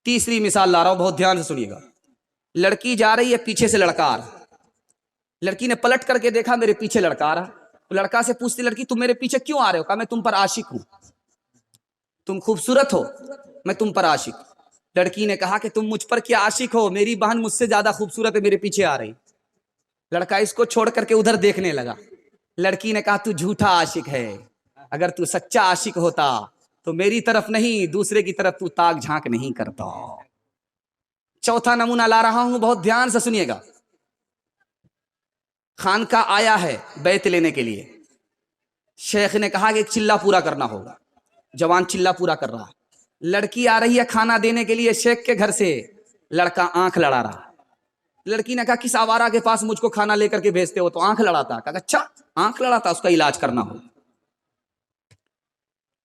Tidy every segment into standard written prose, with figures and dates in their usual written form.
तीसरी मिसाल ला रहा हूं, बहुत ध्यान से सुनिएगा। लड़की जा रही है, पीछे से लड़का आ रहा। लड़की ने पलट करके देखा, मेरे पीछे लड़का आ रहा। तो लड़का से पूछती लड़की, तुम मेरे पीछे क्यों आ रहे हो? कहा, मैं तुम पर आशिक हूं, तुम खूबसूरत हो, मैं तुम पर आशिक। लड़की ने कहा कि तुम मुझ पर क्या आशिक हो, मेरी बहन मुझसे ज्यादा खूबसूरत है, मेरे पीछे आ रही। लड़का इसको छोड़ करके उधर देखने लगा। लड़की ने कहा, तू झूठा आशिक है, अगर तू सच्चा आशिक होता तो मेरी तरफ नहीं दूसरे की तरफ तू ताक झांक नहीं करता। चौथा नमूना ला रहा हूं, बहुत ध्यान से सुनिएगा। खानका आया है बैत लेने के लिए। शेख ने कहा कि एक चिल्ला पूरा करना होगा। जवान चिल्ला पूरा कर रहा है। लड़की आ रही है खाना देने के लिए शेख के घर से। लड़का आंख लड़ा रहा। लड़की ने कहा, किस आवारा के पास मुझको खाना लेकर के भेजते हो? तो आंख लड़ाता। कहा, अच्छा आंख लड़ाता, उसका इलाज करना हो।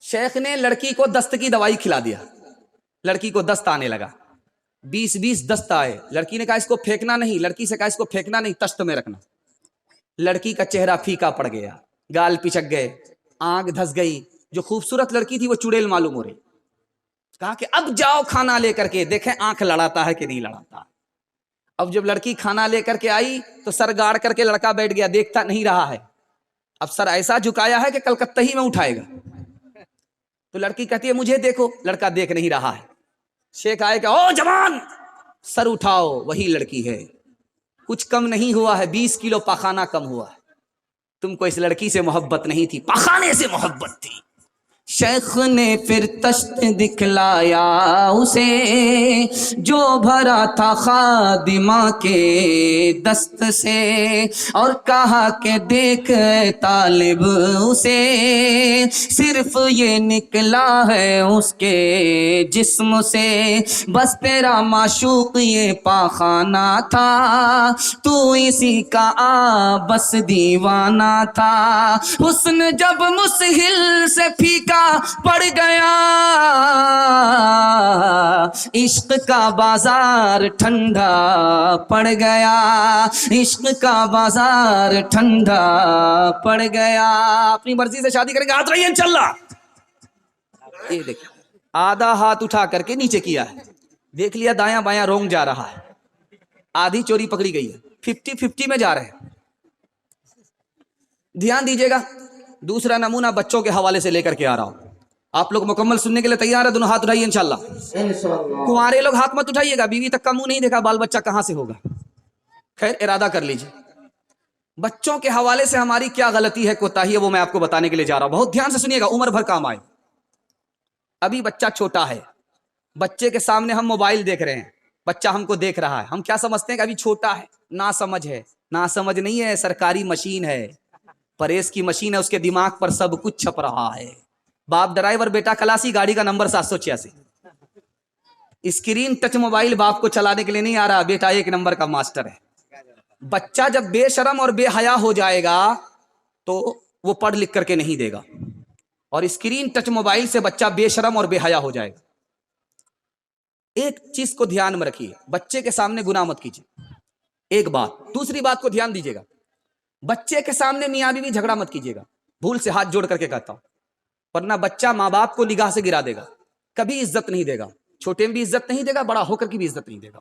शेख ने लड़की को दस्त की दवाई खिला दिया। लड़की को दस्त आने लगा, 20-20 दस्त आए। लड़की ने कहा, इसको फेंकना नहीं। लड़की से कहा, इसको फेंकना नहीं, तश्त में रखना। लड़की का चेहरा फीका पड़ गया, गाल पिचक गए, आंख धस गई। जो खूबसूरत लड़की थी वो चुड़ैल मालूम हो रही। कहा कि अब जाओ खाना लेकर के देखें आंख लड़ाता है कि नहीं लड़ाता। अब जब लड़की खाना लेकर के आई तो सर गाड़ करके लड़का बैठ गया, देखता नहीं रहा है। अब सर ऐसा झुकाया है कि कलकत्ता ही में उठाएगा। तो लड़की कहती है, मुझे देखो। लड़का देख नहीं रहा है। शेख आए कि, ओ जवान सर उठाओ। वही लड़की है, कुछ कम नहीं हुआ है, 20 किलो पाखाना कम हुआ है। तुमको इस लड़की से मोहब्बत नहीं थी, पाखाने से मोहब्बत थी। शेख ने फिर तश्त दिखलाया उसे, जो भरा था खादिमा के दस्त से, और कहा कि देख तालिब उसे, सिर्फ ये निकला है उसके जिस्म से, बस तेरा माशूक ये पाखाना था, तू इसी का बस दीवाना था। हुस्न जब मुस्हिल से फीका पड़ गया, इश्क का बाजार ठंडा पड़ गया, इश्क का बाजार ठंडा पड़ गया। अपनी मर्जी से शादी करेंगे, हाथ रहिए इंशाल्लाह। ये देखिए, आधा हाथ उठा करके नीचे किया है, देख लिया दायां बायां रोंग जा रहा है, आधी चोरी पकड़ी गई है, 50-50 में जा रहे हैं। ध्यान दीजिएगा। दूसरा नमूना बच्चों के हवाले से लेकर के आ रहा हूं। आप लोग मुकम्मल सुनने के लिए तैयार है? दोनों हाथ उठाइए इंशाल्लाह। कुंवारे लोग हाथ मत उठाइएगा, बीवी तक का मुंह नहीं देखा, बाल बच्चा कहां से होगा। खैर इरादा कर लीजिए। बच्चों के हवाले से हमारी क्या गलती है, कोताही है, वो मैं आपको बताने के लिए जा रहा हूं। बहुत ध्यान से सुनिएगा, उम्र भर काम आए। अभी बच्चा छोटा है, बच्चे के सामने हम मोबाइल देख रहे हैं, बच्चा हमको देख रहा है। हम क्या समझते हैं कि अभी छोटा है, ना समझ है। ना समझ नहीं है, सरकारी मशीन है, परेश की मशीन है, उसके दिमाग पर सब कुछ छप रहा है। बाप ड्राइवर, बेटा खलासी, गाड़ी का नंबर 786। स्क्रीन टच मोबाइल बाप को चलाने के लिए नहीं आ रहा, बेटा 1 नंबर का मास्टर है। बच्चा जब बेशरम और बेहया हो जाएगा तो वो पढ़ लिख करके नहीं देगा, और स्क्रीन टच मोबाइल से बच्चा बेशरम और बेहया हो जाएगा। एक चीज को ध्यान में रखिए, बच्चे के सामने गुनाह मत कीजिए, एक बात। दूसरी बात को ध्यान दीजिएगा, बच्चे के सामने मियां बीवी झगड़ा मत कीजिएगा, भूल से हाथ जोड़ करके कहता हूं, वरना बच्चा माँ बाप को निगाह से गिरा देगा, कभी इज्जत नहीं देगा। छोटे में भी इज्जत नहीं देगा, बड़ा होकर की भी इज्जत नहीं देगा।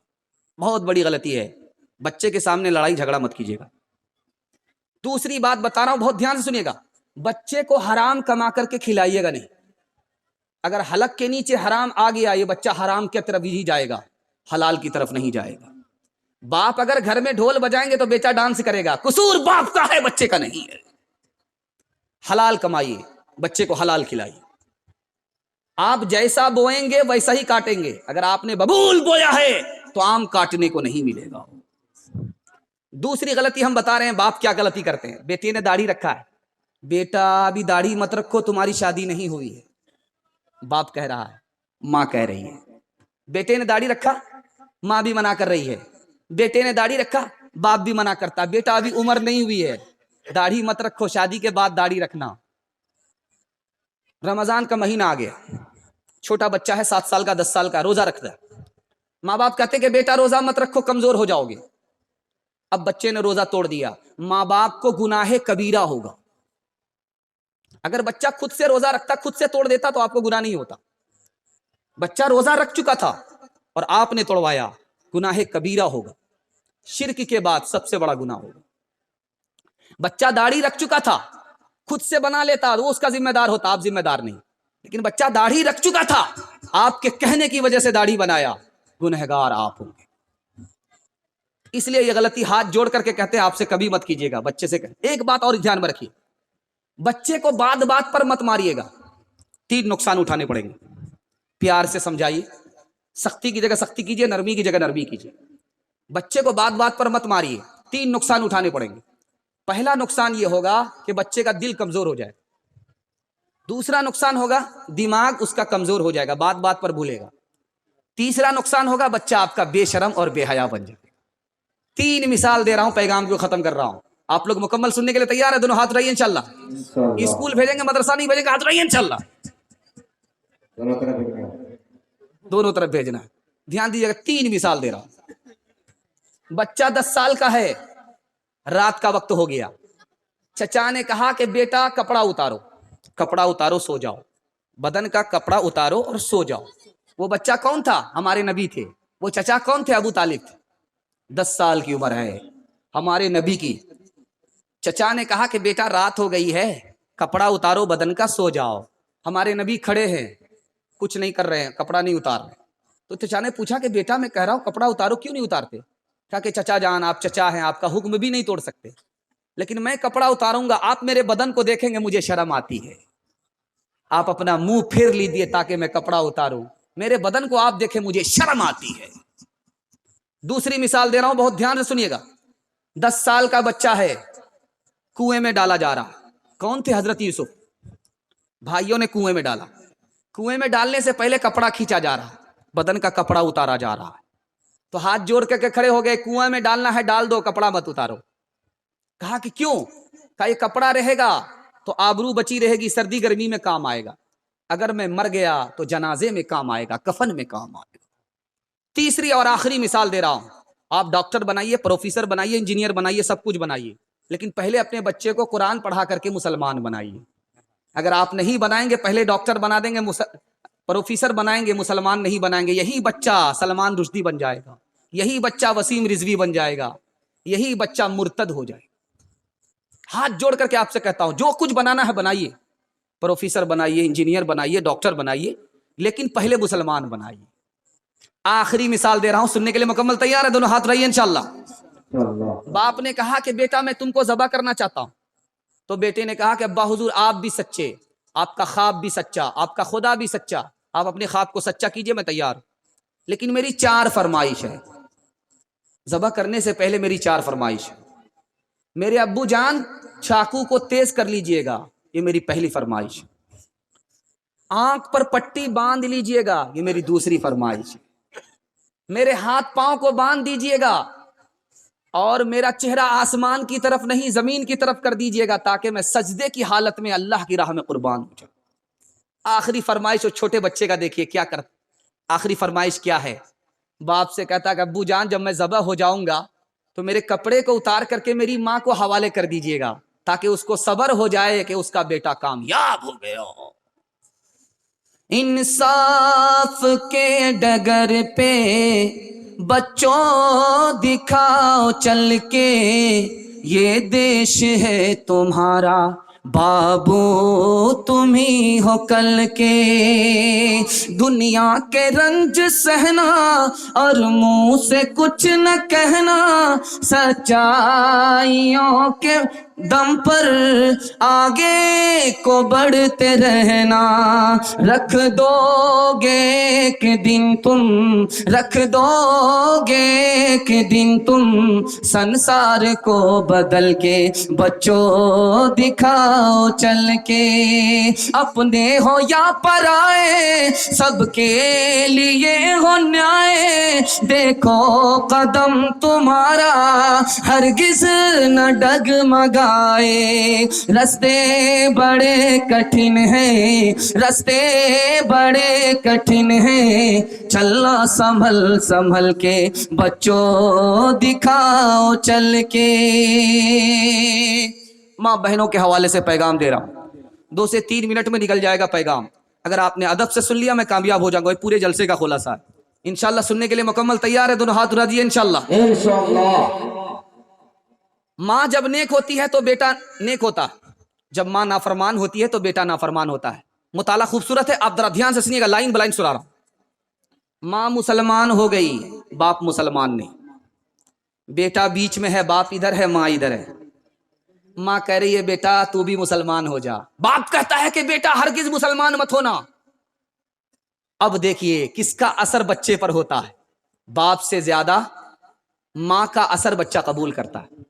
बहुत बड़ी गलती है, बच्चे के सामने लड़ाई झगड़ा मत कीजिएगा। दूसरी बात बता रहा हूं, बहुत ध्यान से सुनिएगा, बच्चे को हराम कमा करके खिलाइएगा नहीं। अगर हलक के नीचे हराम आ गया, ये बच्चा हराम की तरफ ही जाएगा, हलाल की तरफ नहीं जाएगा। बाप अगर घर में ढोल बजाएंगे तो बेटा डांस करेगा, कसूर बाप का है, बच्चे का नहीं है। हलाल कमाइए, बच्चे को हलाल खिलाइए। आप जैसा बोएंगे वैसा ही काटेंगे। अगर आपने बबूल बोया है तो आम काटने को नहीं मिलेगा। दूसरी गलती हम बता रहे हैं, बाप क्या गलती करते हैं। बेटे ने दाढ़ी रखा है, बेटा अभी दाढ़ी मत रखो, तुम्हारी शादी नहीं हुई है, बाप कह रहा है, माँ कह रही है। बेटे ने दाढ़ी रखा, माँ भी मना कर रही है। बेटे ने दाढ़ी रखा, बाप भी मना करता है, बेटा अभी उम्र नहीं हुई है, दाढ़ी मत रखो, शादी के बाद दाढ़ी रखना। रमजान का महीना आ गया, छोटा बच्चा है 7 साल का, 10 साल का, रोजा रखता है। माँ बाप कहते कि बेटा रोजा मत रखो, कमजोर हो जाओगे। अब बच्चे ने रोजा तोड़ दिया, माँ बाप को गुनाहे कबीरा होगा। अगर बच्चा खुद से रोजा रखता, खुद से तोड़ देता तो आपको गुनाह नहीं होता। बच्चा रोजा रख चुका था, اور آپ نے توڑوایا، گناہ کبیرہ ہوگا، شرک کے بعد سب سے بڑا گناہ ہوگا۔ بچہ داڑھی رکھ چکا تھا، خود سے بنا لیتا وہ اس کا ذمہ دار ہوتا، آپ ذمہ دار نہیں، لیکن بچہ داڑھی رکھ چکا تھا، آپ کے کہنے کی وجہ سے داڑھی بنایا، گنہگار آپ ہوں گے۔ اس لیے یہ غلطی ہاتھ جوڑ کر کے کہتے ہیں آپ سے کبھی مت کیجیے گا، بچے سے ایک بات اور دھیان میں رکھیے، بچے کو بات بات پر مت ماریے گا، 3 نقصان اٹھانے پڑیں گے۔ پیار سے سمجھائیے، سختی کی جگہ سختی کیجیے، نرمی کی جگہ نرمی کیجیے۔ بچے کو بات بات پر مت ماریے، 3 نقصان اٹھانے پڑیں گے۔ پہلا نقصان یہ ہوگا کہ بچے کا دل کمزور ہو جائے، دوسرا نقصان ہوگا دماغ اس کا کمزور ہو جائے گا، بات بات پر بھولے گا، تیسرا نقصان ہوگا بچہ آپ کا بے شرم اور بے حیا بن جائے گا۔ 3 مثال دے رہا ہوں، پیغام کو ختم کر رہا ہوں، آپ لوگ مکمل سننے کے لیے تیار ہے؟ دونوں ہاتھ اٹھائیے انشاءاللہ۔ اسکول بھیجیں گے مدرسہ نہیں بھیجیں گے؟ ہاتھ اٹھائیے انشاءاللہ۔ دونوں طرف بھیجنا ہے، دھیان دیجیے گا۔ 3 مثال دے رہا ہوں۔ بچہ 10 سال کا ہے، رات کا وقت ہو گیا، چچا نے کہا کہ بیٹا کپڑا اتارو، کپڑا اتارو سو جاؤ، بدن کا کپڑا اتارو اور سو جاؤ۔ وہ بچہ کون تھا؟ ہمارے نبی تھے۔ وہ چچا کون تھے؟ ابو طالب تھے۔ 10 سال کی عمر ہے ہمارے نبی کی۔ چچا نے کہا کہ بیٹا رات ہو گئی ہے، کپڑا اتارو بدن کا سو جاؤ۔ ہمارے نبی کھڑے ہیں، کچھ نہیں کر رہے ہیں، کپڑا نہیں اتار رہے۔ تو چچا نے پوچھا کہ بیٹا میں کہہ رہا ہوں کپڑا اتارو، کیوں نہیں اتارتے؟ کہا کہ چچا جان آپ چچا ہیں، آپ کا حکم بھی نہیں توڑ سکتے، لیکن میں کپڑا اتاروں گا، آپ میرے بدن کو دیکھیں گے، مجھے شرم آتی ہے، آپ اپنا منہ پھیر لیجیے تاکہ میں کپڑا اتاروں، میرے بدن کو آپ دیکھیں، مجھے شرم آتی ہے۔ دوسری مثال دے رہا ہوں، بہت دھیان سے سنیے گا۔ 10 سال کا بچہ ہے، کنویں میں ڈالا جا رہا۔ کون تھے؟ حضرت یوسف۔ بھائیوں نے کنویں میں ڈالا، کنویں میں ڈالنے سے پہلے کپڑا کھینچا جا رہا، بدن کا کپڑا اتارا جا رہا ہے۔ تو ہاتھ جوڑ کے کھڑے ہو گئے، کنویں میں ڈالنا ہے ڈال دو، کپڑا مت اتارو۔ کہا کہ کیوں؟ کہا یہ کپڑا رہے گا تو آبرو بچی رہے گی، سردی گرمی میں کام آئے گا، اگر میں مر گیا تو جنازے میں کام آئے گا، کفن میں کام آئے گا۔ تیسری اور آخری مثال دے رہا ہوں، آپ ڈاکٹر بنائیے، پروفیسر بنائیے، انجینئر بنائیے، سب کچھ بنائیے، لیکن پہلے اپنے بچے کو قرآن پڑھا کر کے مسلمان بنائیے۔ اگر آپ نہیں بنائیں گے، پہلے ڈاکٹر بنا دیں گے، پروفیسر بنائیں گے، مسلمان نہیں بنائیں گے، یہی بچہ سلمان رشدی بن جائے گا، یہی بچہ وسیم رضوی بن جائے گا، یہی بچہ مرتد ہو جائے گا۔ ہاتھ جوڑ کر کے آپ سے کہتا ہوں، جو کچھ بنانا ہے بنائیے، پروفیسر بنائیے، انجینئر بنائیے، ڈاکٹر بنائیے، لیکن پہلے مسلمان بنائیے۔ آخری مثال دے رہا ہوں، سننے کے لیے مکمل تیار ہے؟ دونوں ہاتھ رہیے انشاءاللہ۔ باپ نے کہا کہ بیٹا میں تم کو ذبح کرنا چاہتا ہوں، تو بیٹے نے کہا کہ ابا حضور آپ بھی سچے، آپ کا خواب بھی سچا، آپ کا خدا بھی سچا، آپ اپنے خواب کو سچا کیجئے، میں تیار ہوں، لیکن میری 4 فرمائش ہے، ذبح کرنے سے پہلے میری 4 فرمائش ہے۔ میرے ابو جان چاقو کو تیز کر لیجئے گا، یہ میری پہلی فرمائش ہے۔ آنکھ پر پٹی باندھ لیجئے گا، یہ میری دوسری فرمائش ہے۔ میرے ہاتھ پاؤں کو باندھ دیجئے گا، اور میرا چہرہ آسمان کی طرف نہیں زمین کی طرف کر دیجئے گا، تاکہ میں سجدے کی حالت میں اللہ کی راہ میں قربان ہو جاؤں۔ آخری فرمائش اور چھوٹے بچے کا دیکھیے کیا کرتا۔ آخری فرمائش کیا ہے؟ باپ سے کہتا کہ ابو جان جب میں ذبح ہو جاؤں گا تو میرے کپڑے کو اتار کر کے میری ماں کو حوالے کر دیجئے گا، تاکہ اس کو صبر ہو جائے کہ اس کا بیٹا کامیاب ہو گیا۔ انصاف کے ڈگر پہ بچوں دکھاؤ چل کے، یہ دیش ہے تمہارا بابو تم ہی ہو کل کے، دنیا کے رنج سہنا اور منہ سے کچھ نہ کہنا، سچائیوں کے دم پر آگے کو بڑھتے رہنا، رکھ دو گے ایک دن تم، رکھ دو گے ایک دن تم سنسار کو بدل کے، بچوں دکھاؤ چل کے، اپنے ہو یا پرائے سب کے لیے ہو نیائے، دیکھو قدم تمہارا ہرگز نہ ڈگمگائے، رستے بڑے کٹھن ہیں، رستے بڑے کٹھن ہیں، چلنا سنبھل سنبھل کے، بچوں دکھاؤ چل کے۔ ماں بہنوں کے حوالے سے پیغام دے رہا ہوں، 2 سے 3 منٹ میں نکل جائے گا پیغام، اگر آپ نے ادب سے سن لیا میں کامیاب ہو جاؤں گا، پورے جلسے کا خلاصہ ہے इंशाल्लाह सुनने के लिए मुकम्मल तैयार है? दोनों हाथ उठा दिए इंशाल्लाह। इंशाअल्लाह। माँ जब नेक होती है तो बेटा नेक होता है, जब माँ नाफरमान होती है तो बेटा नाफरमान होता है। मुताला खूबसूरत है, आप जरा ध्यान से सुनिएगा, लाइन बाइन सुना रहा हूं। माँ मुसलमान हो गई, बाप मुसलमान नहीं, बेटा बीच में है, बाप इधर है माँ इधर है। माँ कह रही है बेटा तू भी मुसलमान हो जा, बाप कहता है कि बेटा हरगिज मुसलमान मत होना। अब देखिए किसका असर बच्चे पर होता है, बाप से ज्यादा माँ का असर बच्चा कबूल करता है।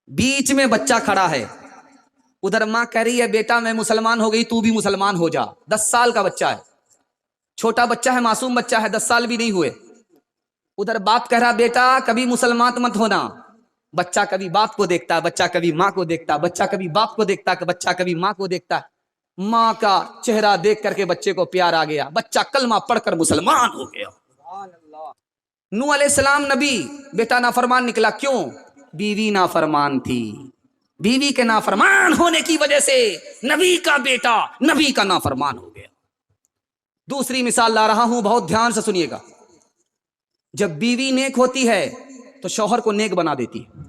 बीच में बच्चा खड़ा है, उधर माँ कह रही है बेटा मैं मुसलमान हो गई तू भी मुसलमान हो जा। 10 साल का बच्चा है, छोटा बच्चा है, मासूम बच्चा है, 10 साल भी नहीं हुए। उधर बाप कह रहा बेटा कभी मुसलमान मत होना। बच्चा कभी बाप को देखता, बच्चा कभी माँ को देखता, बच्चा कभी बाप को देखता, बच्चा कभी माँ को देखता। माँ का चेहरा देख करके बच्चे को प्यार आ गया, बच्चा कलमा पढ़कर मुसलमान हो गया। नूह अलैहिस्सलाम नबी, बेटा नाफरमान निकला, क्यों? बीवी नाफरमान थी, बीवी के नाफरमान होने की वजह से नबी का बेटा नबी का नाफरमान हो गया। दूसरी मिसाल ला रहा हूं, बहुत ध्यान से सुनिएगा। जब बीवी नेक होती है तो शौहर को नेक बना देती है।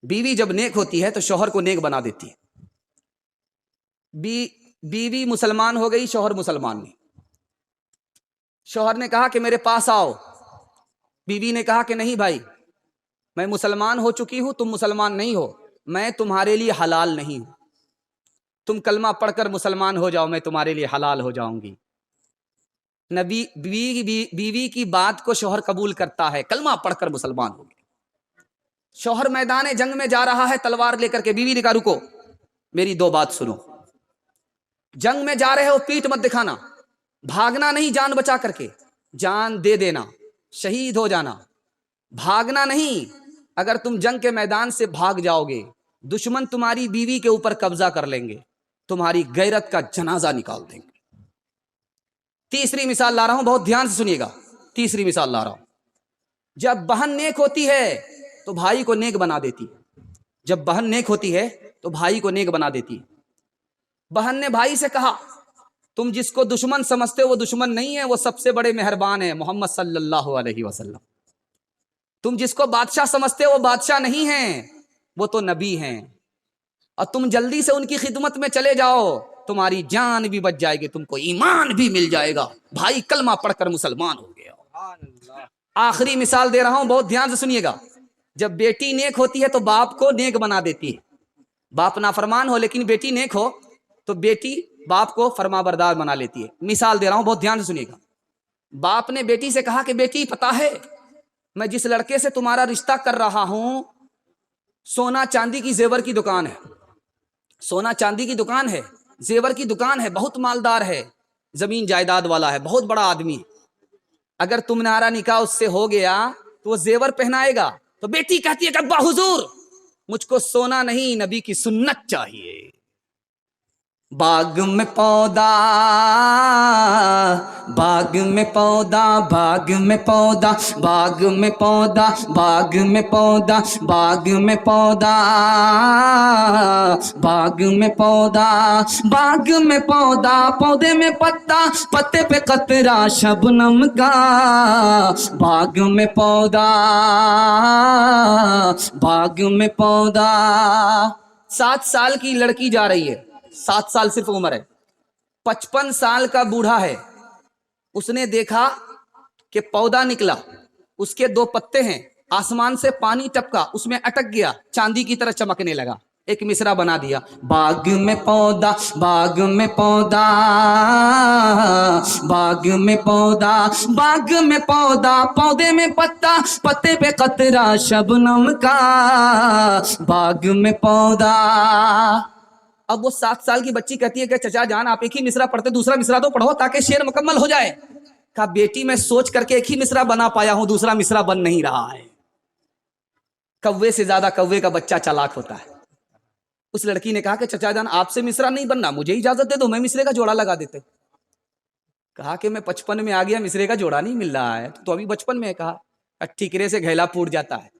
बीवी जब नेक होती है तो शौहर को नेक बना देती है। बीवी मुसलमान हो गई, शौहर मुसलमान नहीं। शौहर ने कहा कि मेरे पास आओ, बीवी ने कहा कि नहीं भाई मैं मुसलमान हो चुकी हूं, तुम मुसलमान नहीं हो, मैं तुम्हारे लिए हलाल नहीं हूं, तुम कलमा पढ़कर मुसलमान हो जाओ, मैं तुम्हारे लिए हलाल हो जाऊंगी। नबी बीवी की बात को शौहर कबूल करता है, कलमा पढ़कर मुसलमान हो गया। शौहर मैदान जंग में जा रहा है तलवार लेकर के, बीवी ने कहा रुको मेरी 2 बात सुनो, जंग में जा रहे हो पीठ मत दिखाना, भागना नहीं, जान बचा करके, जान दे देना, शहीद हो जाना, भागना नहीं। अगर तुम जंग के मैदान से भाग जाओगे दुश्मन तुम्हारी बीवी के ऊपर कब्जा कर लेंगे, तुम्हारी गैरत का जनाजा निकाल देंगे। तीसरी मिसाल ला रहा हूं, बहुत ध्यान से सुनिएगा, तीसरी मिसाल ला रहा हूं। जब बहन नेक होती है तो भाई को नेक बना देती है, जब बहन नेक होती है तो भाई को नेक बना देती है। बहन ने भाई से कहा तुम जिसको दुश्मन समझते हो वो दुश्मन नहीं है, वो सबसे बड़े मेहरबान है, मोहम्मद सल्लल्लाहु अलैहि वसल्लम। तुम जिसको बादशाह समझते हो वो बादशाह नहीं है, वो तो नबी हैं, और तुम जल्दी से उनकी खिदमत में चले जाओ, तुम्हारी जान भी बच जाएगी, तुमको ईमान भी मिल जाएगा। भाई कलमा पढ़कर मुसलमान हो गया। आखिरी मिसाल दे रहा हूं, बहुत ध्यान से सुनिएगा। जब बेटी नेक होती है तो बाप को नेक बना देती है। बाप नाफरमान हो लेकिन बेटी नेक हो तो बेटी बाप को फरमाबरदार बना लेती है। मिसाल दे रहा हूं, बहुत ध्यान से सुनिएगा। बाप ने बेटी से कहा कि बेटी पता है मैं जिस लड़के से तुम्हारा रिश्ता कर रहा हूं, सोना चांदी की जेवर की दुकान है, सोना चांदी की दुकान है, जेवर की दुकान है, बहुत मालदार है, जमीन जायदाद वाला है, बहुत बड़ा आदमी है। अगर तुम्हारा निकाह उससे हो गया तो वो जेवर पहनाएगा। तो बेटी कहती है कि अब्बा हुजूर मुझको सोना नहीं नबी की सुन्नत चाहिए। बाग में पौधा, बाग में पौधा, बाग में पौधा, बाग में पौधा, बाग में पौधा, बाग में पौधा, बाग में पौधा, बाग में पौधा, पौधे में पत्ता, पत्ते पे कतरा शबनम का, बाग में पौधा, बाग में पौधा। 7 साल की लड़की जा रही है, 7 साल सिर्फ उम्र है, 55 साल का बूढ़ा है, उसने देखा कि पौधा निकला, उसके 2 पत्ते हैं, आसमान से पानी टपका, उसमें अटक गया, चांदी की तरह चमकने लगा। एक मिसरा बना दिया, बाग में पौधा, बाग में पौधा, बाग में पौधा, बाग में पौधा, पौधे में पत्ता, पत्ते पे कतरा शबनम का, बाग में पौधा। अब वो 7 साल की बच्ची कहती है कि चचा जान आप एक ही मिसरा पढ़ते, दूसरा मिसरा तो पढ़ो ताकि शेर मुकम्मल हो जाए। कहा बेटी मैं सोच करके एक ही मिसरा बना पाया हूं, दूसरा मिसरा बन नहीं रहा है। कौवे से ज्यादा कौवे का बच्चा चालाक होता है। उस लड़की ने कहा कि चचा जान आपसे मिसरा नहीं बनना, मुझे इजाजत दे दो, मैं मिसरे का जोड़ा लगा देते। कहा कि मैं 55 में आ गया, मिसरे का जोड़ा नहीं मिल रहा है। तो अभी बचपन में कहा ठीकरे से घैला फूट जाता है,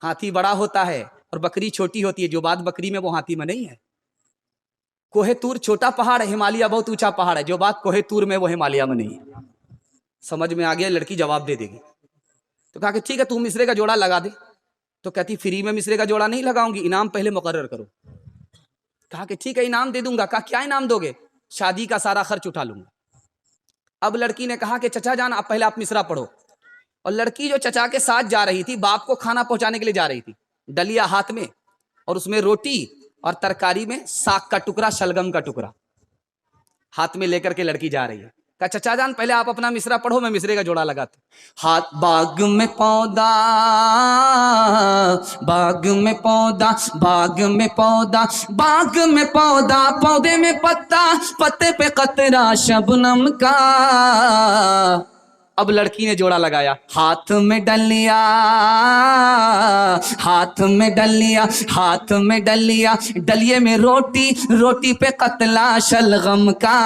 हाथी बड़ा होता है और बकरी छोटी होती है, जो बात बकरी में वो हाथी में नहीं है। कोहे तूर छोटा पहाड़ है, हिमालय बहुत ऊंचा पहाड़ है, जो बात कोहे तूर में वो हिमालय में नहीं है। समझ में आ गया, लड़की जवाब दे देगी। तो कहा कि ठीक है तू मिसरे का जोड़ा लगा दे। तो कहती फ्री में मिसरे का जोड़ा नहीं लगाऊंगी, इनाम पहले मुकर्रर करो। कहा कि ठीक है इनाम दे दूंगा। कहा क्या इनाम दोगे? शादी का सारा खर्च उठा लूंगा। अब लड़की ने कहा कि चचा जान आप पहले आप मिसरा पढ़ो। और लड़की जो चचा के साथ जा रही थी, बाप को खाना पहुंचाने के लिए जा रही थी, डलिया हाथ में और उसमें रोटी और तरकारी में साग का टुकड़ा, शलगम का टुकड़ा हाथ में लेकर के लड़की जा रही है। कहा चचा जान पहले आप अपना मिसरा पढ़ो, मैं मिसरे का जोड़ा लगाती। हाथ बाग में पौधा, बाग में पौधा, बाग में पौधा, बाग में पौधा, पौधे में पत्ता, पत्ते पे कतरा शबनम का। अब लड़की ने जोड़ा लगाया। हाथ में डलिया, हाथ में डलिया, हाथ में डलिया, डलिए में रोटी, रोटी पे कतला शलगम का,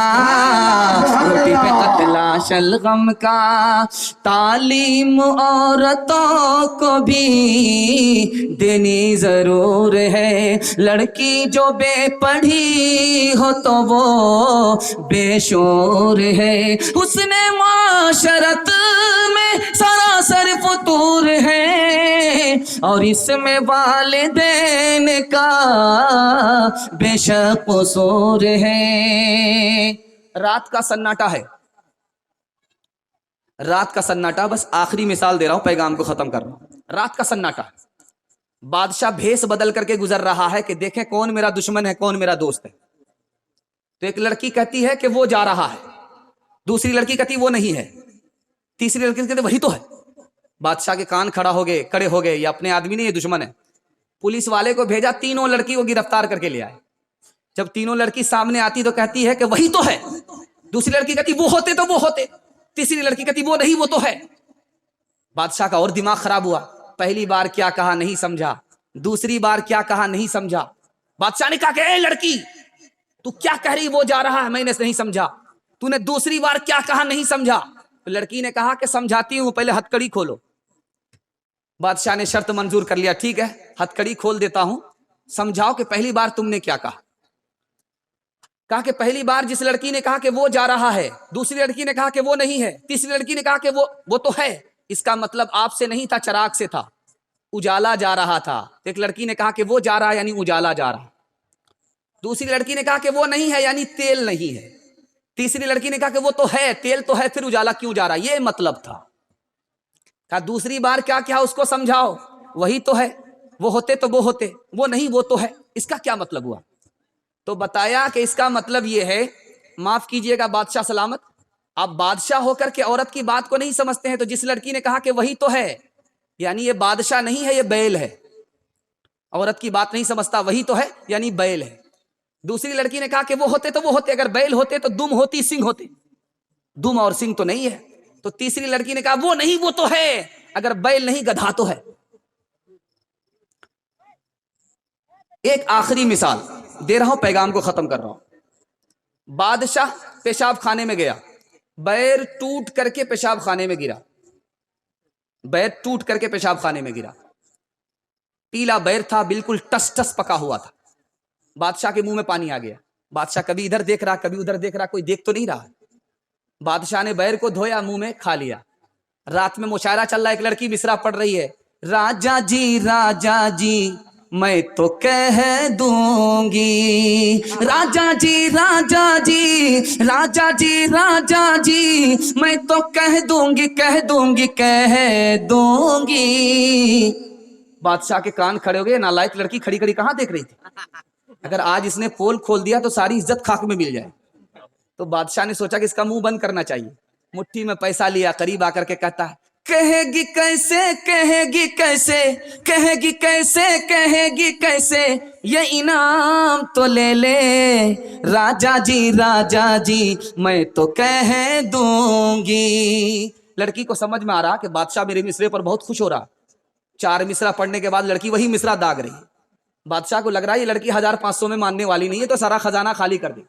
रोटी पे कतला शलगम का। तालीम औरतों को भी देनी जरूर है, लड़की जो बेपढ़ी हो तो वो बेशोर है। उसने माशरत में सरासर फतूर है और इसमें वालिदैन का बेशक कसूर है। रात का सन्नाटा है, रात का सन्नाटा, बस आखिरी मिसाल दे रहा हूं, पैगाम को खत्म कर रहा हूं। रात का सन्नाटा, बादशाह भेष बदल करके गुजर रहा है कि देखें कौन मेरा दुश्मन है कौन मेरा दोस्त है। तो एक लड़की कहती है कि वो जा रहा है, दूसरी लड़की कहती वो नहीं है, तीसरी लड़की कहती वही तो है। बादशाह के कान खड़े हो गए, ये अपने आदमी नहीं, ये दुश्मन है। पुलिस वाले को भेजा, तीनों लड़की को गिरफ्तार करके ले आए। जब तीनों लड़की सामने आती तो कहती है कि वही तो है, दूसरी लड़की कहती वो होते तो वो होते, तीसरी लड़की कहती वो नहीं वो तो है। बादशाह का और दिमाग खराब हुआ, पहली बार क्या कहा नहीं समझा, दूसरी बार क्या कहा नहीं समझा। बादशाह ने कहा कि ए लड़की तू क्या कह रही, वो जा रहा है मैंने नहीं समझा, तूने दूसरी बार क्या कहा नहीं समझा। तो लड़की ने कहा कि समझाती हूं, पहले हथकड़ी खोलो। बादशाह ने शर्त मंजूर कर लिया, ठीक है हथकड़ी खोल देता हूं, समझाओ कि पहली बार तुमने क्या कहा। कहा कि पहली बार जिस लड़की ने कहा कि वो जा रहा है, दूसरी लड़की ने कहा कि वो नहीं है, तीसरी लड़की ने कहा कि वो तो है, इसका मतलब आपसे नहीं था, चिराग से था, उजाला जा रहा था। एक लड़की ने कहा कि वो जा रहा है यानी उजाला जा रहा, दूसरी लड़की ने कहा कि वो नहीं है यानी तेल नहीं है, तीसरी लड़की ने कहा कि वो तो है, तेल तो है, फिर उजाला क्यों जा रहा, ये मतलब था। कहा दूसरी बार क्या क्या उसको समझाओ, वही तो है, वो होते तो वो होते, वो नहीं वो तो है, इसका क्या मतलब हुआ। तो बताया कि इसका मतलब ये है, माफ कीजिएगा बादशाह सलामत, आप बादशाह होकर के औरत की बात को नहीं समझते हैं। तो जिस लड़की ने कहा कि वही तो है यानी ये बादशाह नहीं है, ये बैल है, औरत की बात नहीं समझता, वही तो है यानी बैल है। दूसरी लड़की ने कहा कि वो होते तो वो होते, अगर बैल होते तो दुम होती सिंह होते, दुम और सिंह तो नहीं है। तो तीसरी लड़की ने कहा वो नहीं वो तो है, अगर बैल नहीं गधा तो है। एक आखिरी मिसाल दे रहा हूं, पैगाम को खत्म कर रहा हूं। बादशाह पेशाब खाने में गया, बैर टूट करके पेशाब खाने में गिरा, बैर टूट करके पेशाब खाने में गिरा, पीला बैर था, बिल्कुल टस टस पका हुआ था। बादशाह के मुंह में पानी आ गया, बादशाह कभी इधर देख रहा कभी उधर देख रहा, कोई देख तो नहीं रहा। बादशाह ने बैर को धोया, मुंह में खा लिया। रात में मुशायरा चल रहा है, एक लड़की मिसरा पढ़ रही है, राजा जी मैं तो कह दूंगी, राजा जी मैं तो कह दूंगी। बादशाह के कान खड़े हो गए, नालायक लड़की खड़ी खड़ी कहां देख रही थी, अगर आज इसने पोल खोल दिया तो सारी इज्जत खाक में मिल जाए। तो बादशाह ने सोचा कि इसका मुंह बंद करना चाहिए, मुट्ठी में पैसा लिया, करीब आकर के कहता है कहेगी कैसे ये इनाम तो ले ले, राजा जी मैं तो कह दूंगी। लड़की को समझ में आ रहा कि बादशाह मेरे मिसरे पर बहुत खुश हो रहा। 4 मिसरा पढ़ने के बाद लड़की वही मिसरा दाग रही। बादशाह को लग रहा है ये लड़की 1500 में मानने वाली नहीं है, तो सारा खजाना खाली कर दे।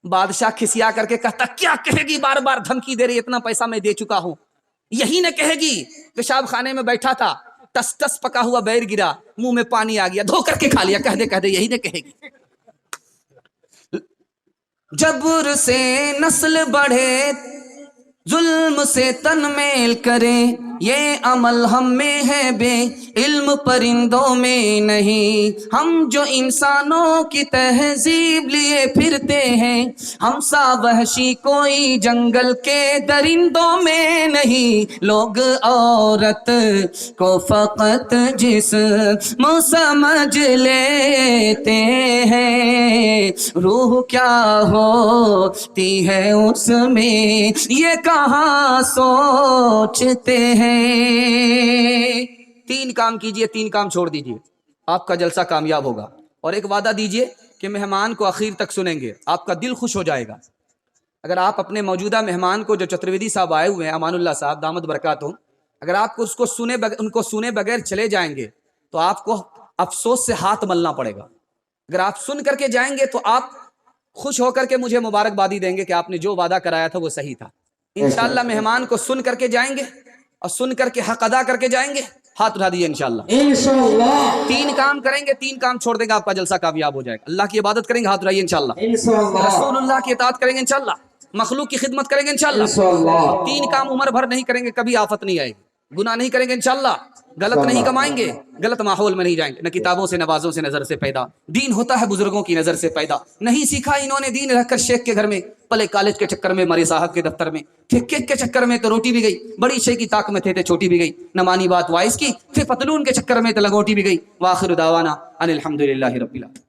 बादशाह खिसिया करके कहता क्या कहेगी, बार बार धमकी दे रही, इतना पैसा मैं दे चुका हूं, यही न कहेगी पेशाब खाने में बैठा था, टस टस पका हुआ बैर गिरा, मुंह में पानी आ गया, धो करके खा लिया, कह दे यही न कहेगी। जबर से नस्ल बढ़े ظلم سے تن میل کرے یہ عمل ہم میں ہے بے علم پرندوں میں نہیں. ہم جو انسانوں کی تہذیب لیے پھرتے ہیں ہم سا وحشی کوئی جنگل کے درندوں میں نہیں. لوگ عورت کو فقط جسم سمجھ لیتے ہیں روح کیا ہوتی ہے اس میں یہ کہاں سوچتے ہیں. تین کام کیجئے, تین کام چھوڑ دیجئے, آپ کا جلسہ کامیاب ہوگا. اور ایک وعدہ دیجئے کہ مہمان کو اخیر تک سنیں گے, آپ کا دل خوش ہو جائے گا. اگر آپ اپنے موجودہ مہمان کو جو چترویدی صاحب آئے ہوئے ہیں امان اللہ صاحب دامت برکاتہم, اگر آپ کو ان کو سنے بغیر چلے جائیں گے تو آپ کو افسوس سے ہاتھ ملنا پڑے گا. اگر آپ سن کر کے جائیں گے تو آپ خوش ہو کر کے مجھے مبارکبادی دیں گے کہ آپ نے جو وعدہ کرایا تھا وہ صحیح تھا. انشاءاللہ مہمان کو سن کر کے جائیں گے اور سن کر کے حق ادا کر کے جائیں گے. ہاتھ اٹھا دیجیے انشاءاللہ. انشاءاللہ تین کام کریں گے, تین کام چھوڑ دیں گے, آپ کا جلسہ کامیاب ہو جائے گا. اللہ کی عبادت کریں گے, ہاتھ اٹھائیے انشاءاللہ. انشاءاللہ رسول اللہ کی اطاعت کریں گے انشاءاللہ. مخلوق کی خدمت کریں گے انشاءاللہ. انشاءاللہ تین کام عمر بھر نہیں کریں گے, کبھی آفت نہیں آئے گی. گناہ نہیں کریں گے انشاءاللہ, غلط نہیں کمائیں گے, غلط ماحول میں نہیں جائیں گے. نہ کتابوں سے نوازوں سے نظر سے پیدا, دین ہوتا ہے بزرگوں کی نظر سے پیدا. نہیں سیکھا انہوں نے دین رہ کر شیخ کے گھر میں, پلے کالج کے چکر میں مرے صاحب کے دفتر میں, پھر کیک کے چکر میں تو روٹی بھی گئی, بڑی شے کی طاق میں تھے چھوٹی بھی گئی, نہ مانی بات وائس کی, پھر پتلون کے چکر میں تو لنگوٹی بھی گئی. واخر دعوانا ان الحمدللہ رب العالمین.